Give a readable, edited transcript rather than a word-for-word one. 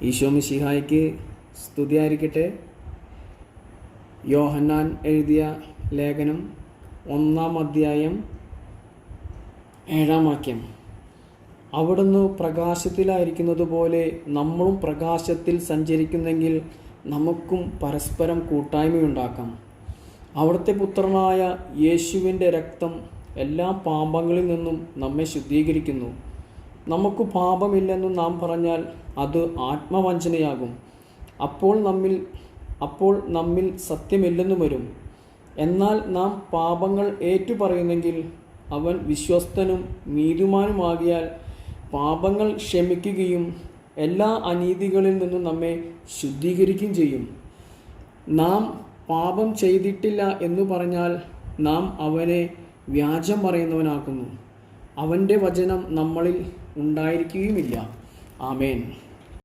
ഈശോ മിശിഹായ്ക്ക് സ്തുതിയായിരിക്കട്ടെ. യോഹന്നാൻ എഴുതിയ ലേഖനം 1-ാം അധ്യായം 7-ാം വാക്യം. അവിടുന്ന് പ്രകാശത്തിലായിരിക്കുന്നത് പോലെ നമ്മളും പ്രകാശത്തിൽ സഞ്ചരിക്കുന്നെങ്കിൽ നമുക്കും പരസ്പരം കൂട്ടായ്മയുണ്ടാക്കാം. അവിടുത്തെ പുത്രനായ യേശുവിൻ്റെ രക്തം എല്ലാ പാപങ്ങളിൽ നിന്നും നമ്മെ ശുദ്ധീകരിക്കുന്നു. നമുക്ക് പാപമില്ലെന്ന് നാം പറഞ്ഞാൽ അത് ആത്മവഞ്ചനയാകും. അപ്പോൾ നമ്മിൽ സത്യമില്ലെന്ന് വരും. എന്നാൽ നാം പാപങ്ങൾ ഏറ്റുപറയുന്നെങ്കിൽ അവൻ വിശ്വസ്തനും നീതിമാനുമാകിയാൽ പാപങ്ങൾ ക്ഷമിക്കുകയും എല്ലാ അനീതികളിൽ നിന്നും നമ്മെ ശുദ്ധീകരിക്കുകയും ചെയ്യും. നാം പാപം ചെയ്തിട്ടില്ല എന്ന് പറഞ്ഞാൽ നാം അവനെ വ്യാജം പറയുന്നവനാക്കുന്നു. അവൻ്റെ വചനം നമ്മളിൽ ഉണ്ടായിരിക്കുകയുമില്ല. ആമേൻ.